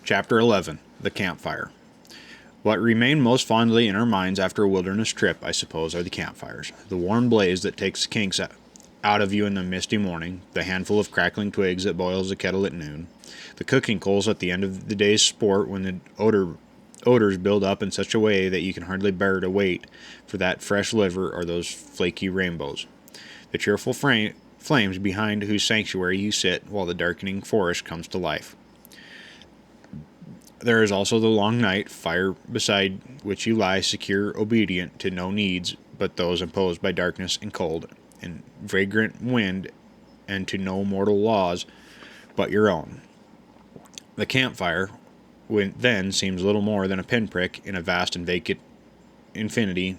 Chapter 11. The Campfire. What remain most fondly in our minds after a wilderness trip, I suppose, are the campfires. The warm blaze that takes the kinks out of you in the misty morning, the handful of crackling twigs that boils the kettle at noon, the cooking coals at the end of the day's sport when the odors build up in such a way that you can hardly bear to wait for that fresh liver or those flaky rainbows, the cheerful flames behind whose sanctuary you sit while the darkening forest comes to life. There is also the long night fire beside which you lie secure, obedient to no needs but those imposed by darkness and cold and vagrant wind, and to no mortal laws but your own. The campfire then seems little more than a pinprick in a vast and vacant infinity,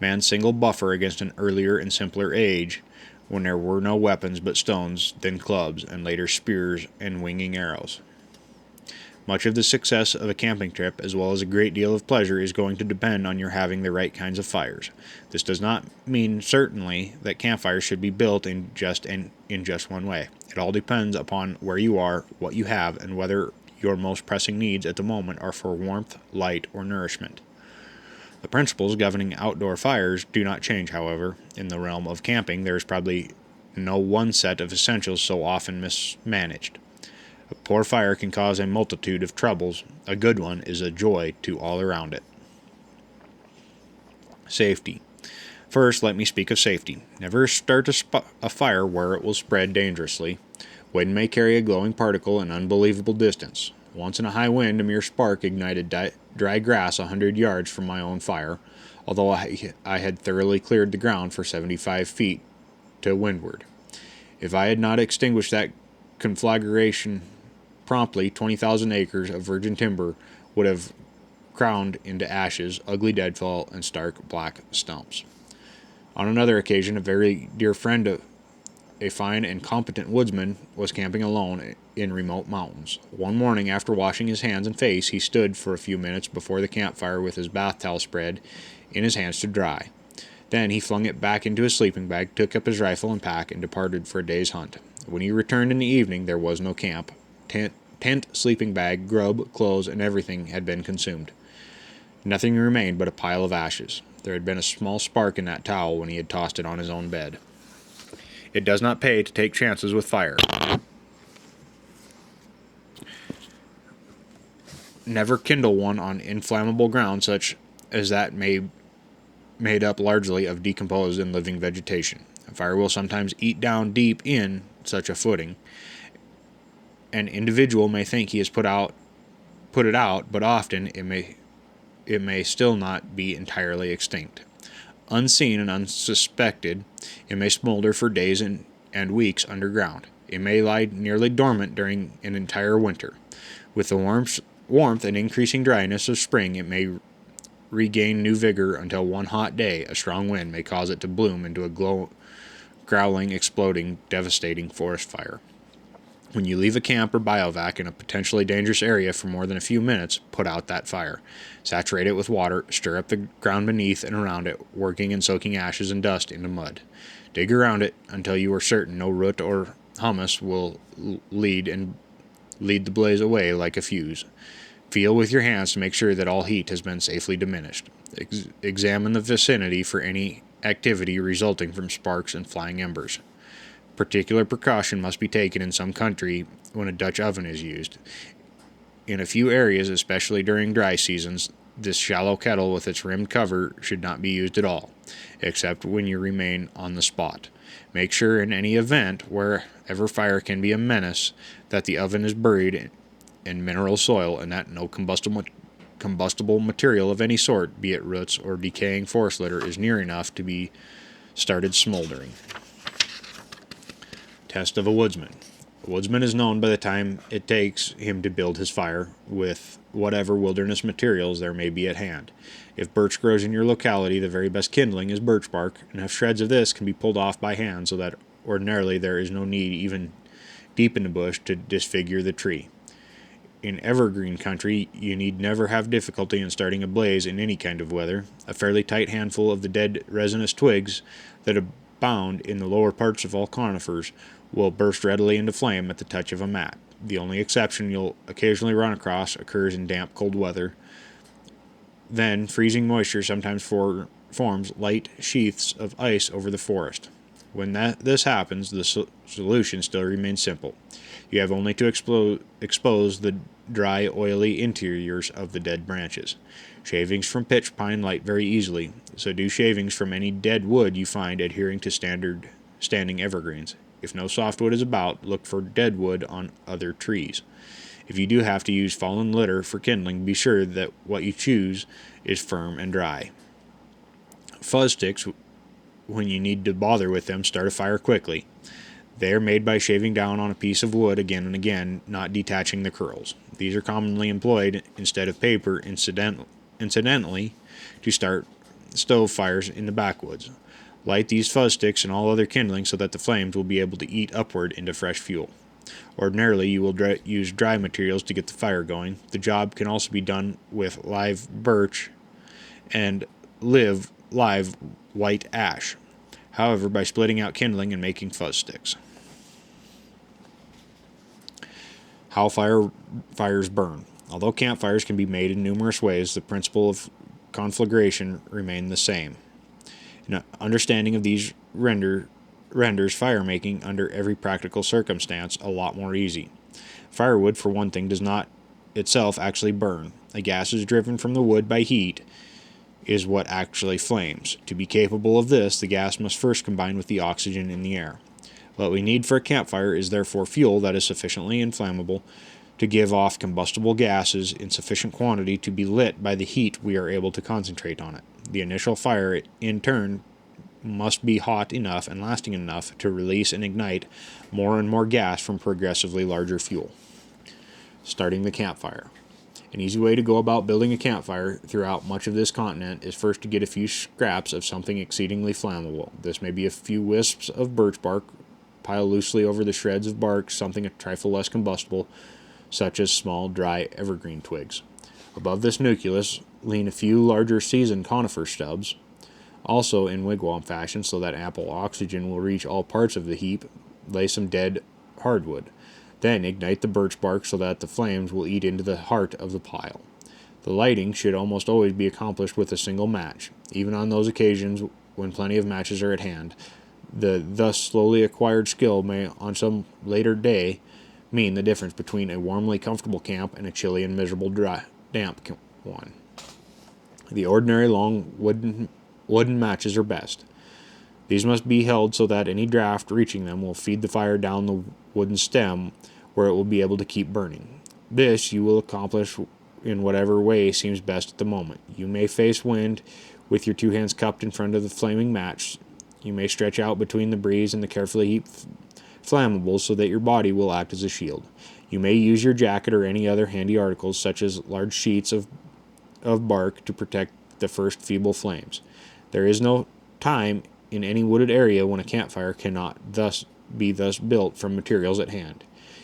man's single buffer against an earlier and simpler age, when there were no weapons but stones, then clubs, and later spears and winging arrows. Much of the success of a camping trip, as well as a great deal of pleasure, is going to depend on your having the right kinds of fires. This does not mean, certainly, that campfires should be built in just one way. It all depends upon where you are, what you have, and whether your most pressing needs at the moment are for warmth, light, or nourishment. The principles governing outdoor fires do not change, however. In the realm of camping, there is probably no one set of essentials so often mismanaged. A poor fire can cause a multitude of troubles. A good one is a joy to all around it. Safety. First, let me speak of safety. Never start a fire where it will spread dangerously. Wind may carry a glowing particle an unbelievable distance. Once in a high wind, a mere spark ignited dry grass 100 yards from my own fire, although I had thoroughly cleared the ground for 75 feet to windward. If I had not extinguished that conflagration promptly, 20,000 acres of virgin timber would have ground into ashes, ugly deadfall, and stark black stumps. On another occasion, a very dear friend, a fine and competent woodsman, was camping alone in remote mountains. One morning, after washing his hands and face, he stood for a few minutes before the campfire with his bath towel spread in his hands to dry. Then he flung it back into his sleeping bag, took up his rifle and pack, and departed for a day's hunt. When he returned in the evening, there was no camp. Tent, sleeping bag, grub, clothes, and everything had been consumed. Nothing remained but a pile of ashes. There had been a small spark in that towel when he had tossed it on his own bed. It does not pay to take chances with fire. Never kindle one on inflammable ground such as that made up largely of decomposed and living vegetation. A fire will sometimes eat down deep in such a footing. An individual may think he has put it out, but often it may still not be entirely extinct. Unseen and unsuspected, it may smolder for days and weeks underground. It may lie nearly dormant during an entire winter. With the warmth and increasing dryness of spring, it may regain new vigor until one hot day, a strong wind may cause it to bloom into a growling, exploding, devastating forest fire. When you leave a camp or biovac in a potentially dangerous area for more than a few minutes, put out that fire. Saturate it with water, stir up the ground beneath and around it, working and soaking ashes and dust into mud. Dig around it until you are certain no root or humus will lead the blaze away like a fuse. Feel with your hands to make sure that all heat has been safely diminished. Examine the vicinity for any activity resulting from sparks and flying embers. Particular precaution must be taken in some country when a Dutch oven is used. In a few areas, especially during dry seasons, this shallow kettle with its rimmed cover should not be used at all, except when you remain on the spot. Make sure in any event, wherever fire can be a menace, that the oven is buried in mineral soil and that no combustible material of any sort, be it roots or decaying forest litter, is near enough to be started smoldering. Test of a woodsman. A woodsman is known by the time it takes him to build his fire with whatever wilderness materials there may be at hand. If birch grows in your locality, the very best kindling is birch bark. Enough shreds of this can be pulled off by hand so that ordinarily there is no need, even deep in the bush, to disfigure the tree. In evergreen country, you need never have difficulty in starting a blaze in any kind of weather. A fairly tight handful of the dead resinous twigs that abound in the lower parts of all conifers will burst readily into flame at the touch of a mat. The only exception you'll occasionally run across occurs in damp, cold weather. Then, freezing moisture sometimes forms light sheaths of ice over the forest. When this happens, the solution still remains simple. You have only to expose the dry, oily interiors of the dead branches. Shavings from pitch pine light very easily, so do shavings from any dead wood you find adhering to standing evergreens. If no softwood is about, look for dead wood on other trees. If you do have to use fallen litter for kindling, be sure that what you choose is firm and dry. Fuzz sticks, when you need to bother with them, start a fire quickly. They are made by shaving down on a piece of wood again and again, not detaching the curls. These are commonly employed instead of paper incidentally to start stove fires in the backwoods. Light these fuzz sticks and all other kindling so that the flames will be able to eat upward into fresh fuel. Ordinarily, you will use dry materials to get the fire going. The job can also be done with live birch and live white ash. However, by splitting out kindling and making fuzz sticks. How fires burn. Although campfires can be made in numerous ways, the principle of conflagration remain the same. An understanding of these renders fire making under every practical circumstance a lot more easy. Firewood, for one thing, does not itself actually burn. A gas is driven from the wood by heat, is what actually flames. To be capable of this, the gas must first combine with the oxygen in the air. What we need for a campfire is therefore fuel that is sufficiently inflammable to give off combustible gases in sufficient quantity to be lit by the heat we are able to concentrate on it. The initial fire, in turn, must be hot enough and lasting enough to release and ignite more and more gas from progressively larger fuel. Starting the campfire. An easy way to go about building a campfire throughout much of this continent is first to get a few scraps of something exceedingly flammable. This may be a few wisps of birch bark, pile loosely over the shreds of bark something a trifle less combustible, such as small, dry evergreen twigs. Above this nucleus lean a few larger seasoned conifer stubs, also in wigwam fashion so that ample oxygen will reach all parts of the heap. Lay some dead hardwood. Then ignite the birch bark so that the flames will eat into the heart of the pile. The lighting should almost always be accomplished with a single match, even on those occasions when plenty of matches are at hand. The thus slowly acquired skill may, on some later day, mean the difference between a warmly comfortable camp and a chilly and miserable damp one. The ordinary long wooden matches are best. These must be held so that any draft reaching them will feed the fire down the wooden stem where it will be able to keep burning. This you will accomplish in whatever way seems best at the moment. You may face wind with your two hands cupped in front of the flaming match. You may stretch out between the breeze and the carefully heaped flammables so that your body will act as a shield. You may use your jacket or any other handy articles such as large sheets of bark to protect the first feeble flames. There is no time in any wooded area when a campfire cannot be built from materials at hand.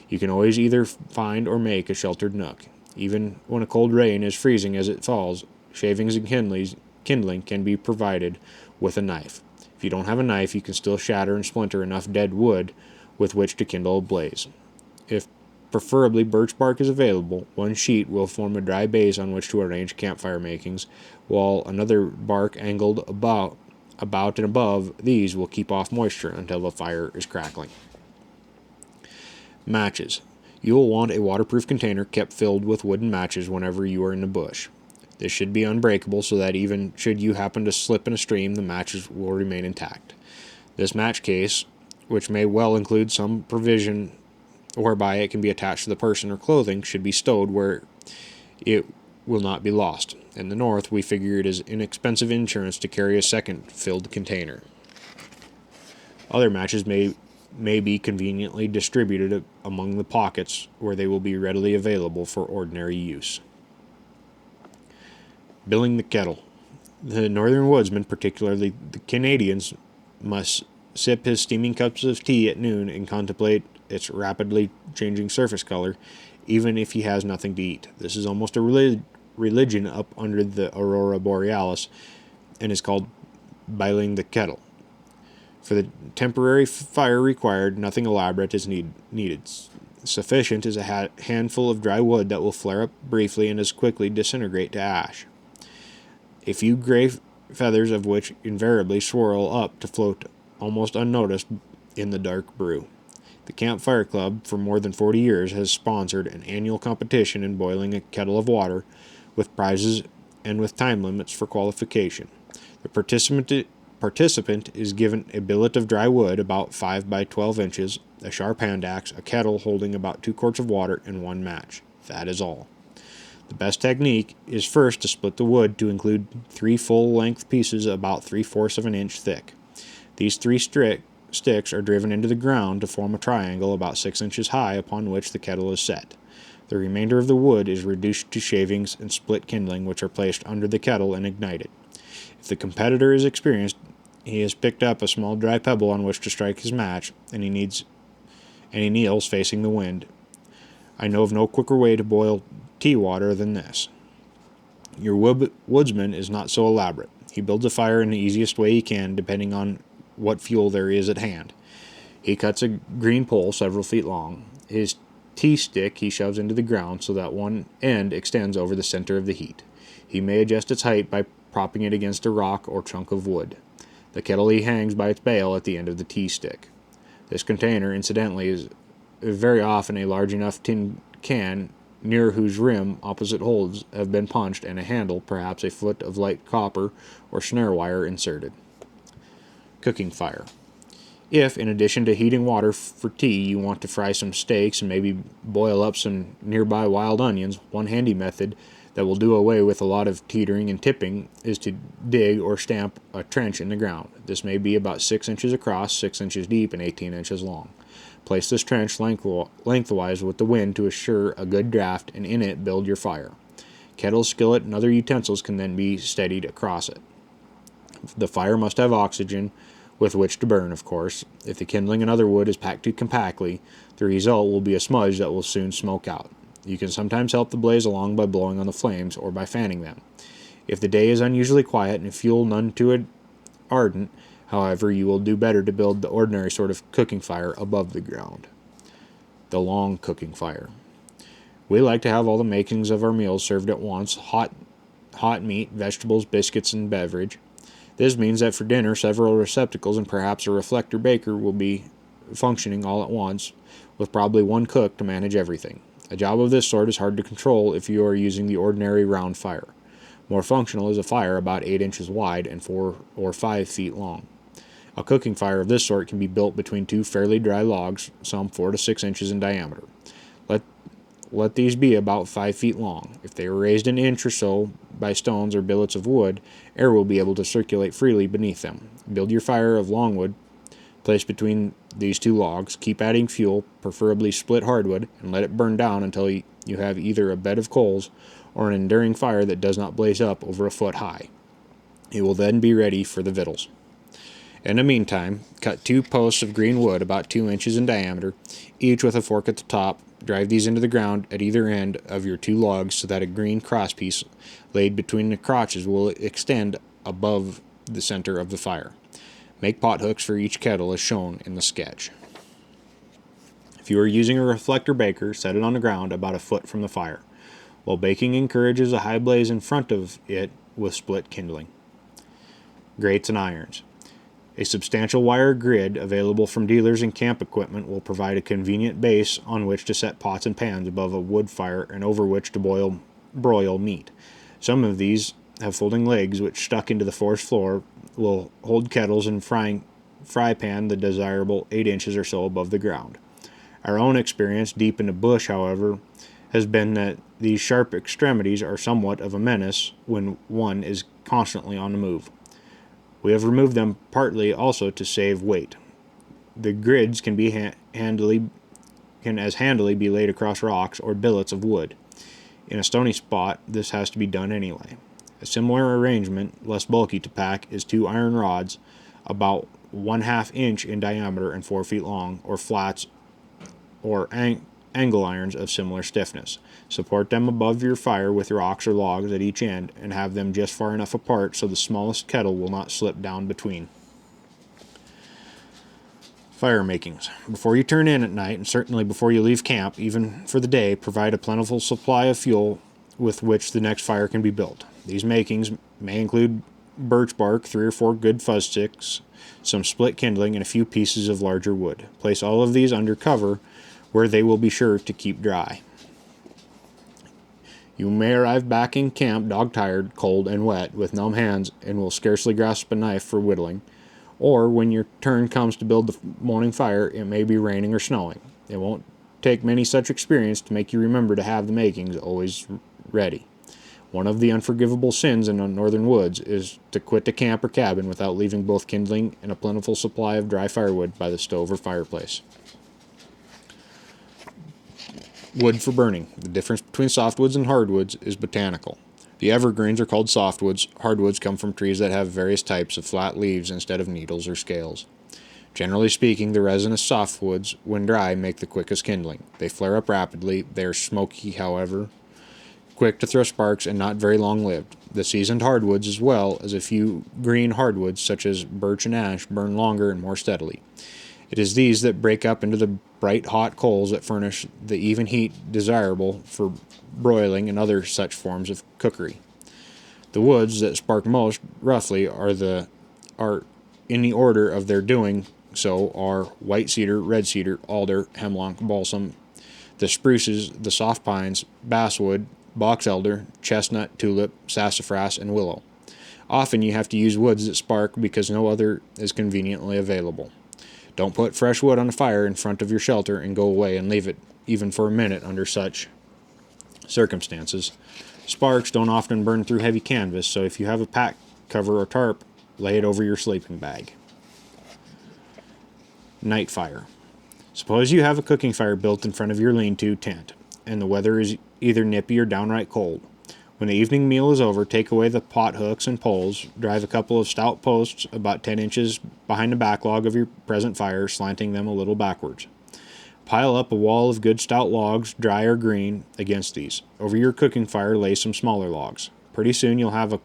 You can always either find or make a sheltered nook. Even when a cold rain is freezing as it falls, shavings and kindling can be provided with a knife. If you don't have a knife, you can still shatter and splinter enough dead wood with which to kindle a blaze. If preferably birch bark is available, one sheet will form a dry base on which to arrange campfire makings, while another bark angled about and above these will keep off moisture until the fire is crackling. Matches. You will want a waterproof container kept filled with wooden matches whenever you are in the bush. This should be unbreakable so that even should you happen to slip in a stream, the matches will remain intact. This match case, which may well include some provision whereby it can be attached to the person or clothing, should be stowed where it will not be lost. In the North, we figure it is inexpensive insurance to carry a second filled container. Other matches may be conveniently distributed among the pockets where they will be readily available for ordinary use. Billing the kettle. The northern woodsman, particularly the Canadians, must sip his steaming cups of tea at noon and contemplate its rapidly changing surface color, even if he has nothing to eat. This is almost a religion up under the aurora borealis, and is called biling the kettle. For the temporary fire required, nothing elaborate is needed. Sufficient is a handful of dry wood that will flare up briefly and as quickly disintegrate to ash. A few gray feathers of which invariably swirl up to float almost unnoticed in the dark brew. The Camp Fire Club, for more than 40 years, has sponsored an annual competition in boiling a kettle of water, with prizes and with time limits for qualification. The participant is given a billet of dry wood about 5 by 12 inches, a sharp hand axe, a kettle holding about 2 quarts of water, and 1 match. That is all. The best technique is first to split the wood to include 3 full-length pieces about 3/4 of an inch thick. These 3 sticks are driven into the ground to form a triangle about 6 inches high upon which the kettle is set. The remainder of the wood is reduced to shavings and split kindling, which are placed under the kettle and ignited. If the competitor is experienced, he has picked up a small dry pebble on which to strike his match, and he kneels facing the wind. I know of no quicker way to boil tea water than this. Your woodsman is not so elaborate. He builds a fire in the easiest way he can, depending on what fuel there is at hand. He cuts a green pole several feet long. His tea stick he shoves into the ground so that one end extends over the center of the heat. He may adjust its height by propping it against a rock or chunk of wood. The kettle he hangs by its bail at the end of the tea stick. This container, incidentally, is very often a large enough tin can near whose rim opposite holes have been punched and a handle, perhaps a foot of light copper or snare wire, inserted. Cooking fire. If, in addition to heating water for tea, you want to fry some steaks and maybe boil up some nearby wild onions, one handy method that will do away with a lot of teetering and tipping is to dig or stamp a trench in the ground. This may be about 6 inches across, 6 inches deep, and 18 inches long. Place this trench lengthwise with the wind to assure a good draft, and in it build your fire. Kettle, skillet, and other utensils can then be steadied across it. The fire must have oxygen with which to burn, of course. If the kindling and other wood is packed too compactly, the result will be a smudge that will soon smoke out. You can sometimes help the blaze along by blowing on the flames or by fanning them. If the day is unusually quiet and fuel none too ardent, however, you will do better to build the ordinary sort of cooking fire above the ground. The long cooking fire. We like to have all the makings of our meals served at once: hot meat, vegetables, biscuits, and beverage. This means that for dinner, several receptacles and perhaps a reflector baker will be functioning all at once, with probably one cook to manage everything. A job of this sort is hard to control if you are using the ordinary round fire. More functional is a fire about 8 inches wide and 4 or 5 feet long. A cooking fire of this sort can be built between 2 fairly dry logs, some 4 to 6 inches in diameter. Let these be about 5 feet long. If they are raised an inch or so by stones or billets of wood, air will be able to circulate freely beneath them. Build your fire of longwood, placed between these 2 logs. Keep adding fuel, preferably split hardwood, and let it burn down until you have either a bed of coals or an enduring fire that does not blaze up over a foot high. It will then be ready for the victuals. In the meantime, cut 2 posts of green wood about 2 inches in diameter, each with a fork at the top. Drive these into the ground at either end of your 2 logs so that a green crosspiece laid between the crotches will extend above the center of the fire. Make pothooks for each kettle as shown in the sketch. If you are using a reflector baker, set it on the ground about a foot from the fire. While baking encourages a high blaze in front of it with split kindling. Grates and irons. A substantial wire grid available from dealers and camp equipment will provide a convenient base on which to set pots and pans above a wood fire and over which to broil meat. Some of these have folding legs which, stuck into the forest floor, will hold kettles and fry pan the desirable 8 inches or so above the ground. Our own experience deep in the bush, however, has been that these sharp extremities are somewhat of a menace when one is constantly on the move. We have removed them partly also to save weight. The grids can as handily be laid across rocks or billets of wood. In a stony spot, this has to be done anyway. A similar arrangement, less bulky to pack, is 2 iron rods about 1/2 inch in diameter and 4 feet long, or flats or angle irons of similar stiffness. Support them above your fire with rocks or logs at each end, and have them just far enough apart so the smallest kettle will not slip down between. Fire makings. Before you turn in at night, and certainly before you leave camp, even for the day, provide a plentiful supply of fuel with which the next fire can be built. These makings may include birch bark, 3 or 4 good fuzz sticks, some split kindling, and a few pieces of larger wood. Place all of these under cover where they will be sure to keep dry. You may arrive back in camp dog-tired, cold, and wet, with numb hands, and will scarcely grasp a knife for whittling. Or when your turn comes to build the morning fire, it may be raining or snowing. It won't take many such experience to make you remember to have the makings always ready. One of the unforgivable sins in the northern woods is to quit the camp or cabin without leaving both kindling and a plentiful supply of dry firewood by the stove or fireplace. Wood for burning. The difference between softwoods and hardwoods is botanical. The evergreens are called softwoods. Hardwoods come from trees that have various types of flat leaves instead of needles or scales. Generally speaking, the resinous softwoods, when dry, make the quickest kindling. They flare up rapidly. They are smoky, however, quick to throw sparks, and not very long-lived. The seasoned hardwoods, as well as a few green hardwoods such as birch and ash, burn longer and more steadily. It is these that break up into the bright hot coals that furnish the even heat desirable for broiling and other such forms of cookery. The woods that spark most roughly are in the order of their doing so are white cedar, red cedar, alder, hemlock, balsam, the spruces, the soft pines, basswood, box elder, chestnut, tulip, sassafras, and willow. Often you have to use woods that spark because no other is conveniently available. Don't put fresh wood on a fire in front of your shelter and go away and leave it even for a minute under such circumstances. Sparks don't often burn through heavy canvas, so if you have a pack cover or tarp, lay it over your sleeping bag. Night fire. Suppose you have a cooking fire built in front of your lean-to tent, and the weather is either nippy or downright cold. When the evening meal is over, take away the pot hooks and poles, drive a couple of stout posts about 10 inches behind the backlog of your present fire, slanting them a little backwards. Pile up a wall of good stout logs, dry or green, against these. Over your cooking fire lay some smaller logs. Pretty soon you'll have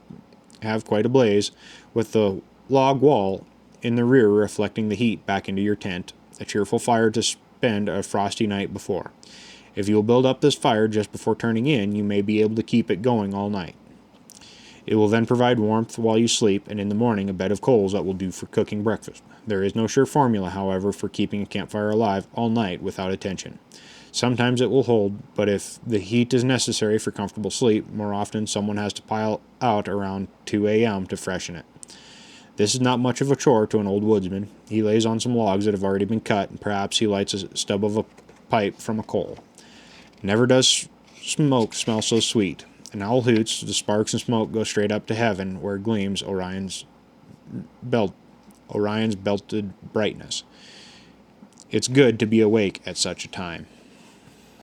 quite a blaze, with the log wall in the rear reflecting the heat back into your tent, a cheerful fire to spend a frosty night before. If you will build up this fire just before turning in, you may be able to keep it going all night. It will then provide warmth while you sleep, and in the morning a bed of coals that will do for cooking breakfast. There is no sure formula, however, for keeping a campfire alive all night without attention. Sometimes it will hold, but if the heat is necessary for comfortable sleep, more often someone has to pile out around 2 a.m. to freshen it. This is not much of a chore to an old woodsman. He lays on some logs that have already been cut, and perhaps he lights a stub of a pipe from a coal. Never does smoke smell so sweet. An owl hoots, the sparks and smoke go straight up to heaven, where gleams Orion's belted brightness. It's good to be awake at such a time.